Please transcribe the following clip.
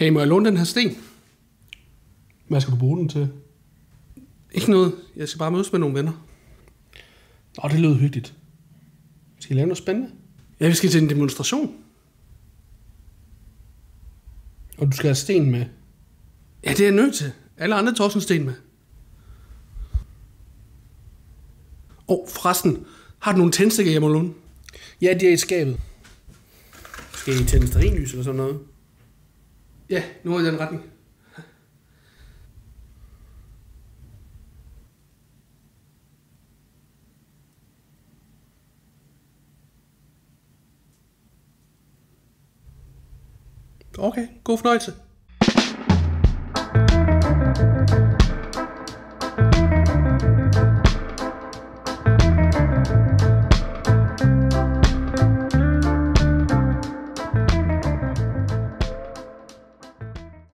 Hey, må jeg låne den her sten? Hvad skal du bruge den til? Ikke noget. Jeg skal bare mødes med nogle venner. Nå, det lyder hyggeligt. Skal I lave noget spændende? Ja, vi skal til en demonstration. Og du skal have sten med. Ja, det er jeg nødt til. Alle andre tager også en sten med. Forresten. Har du nogle tændstikker, jeg må låne? Ja, de er i skabet. Skal I tænde stearinlys eller sådan noget? Ja, nu er i den retning. Okay, god fornøjelse.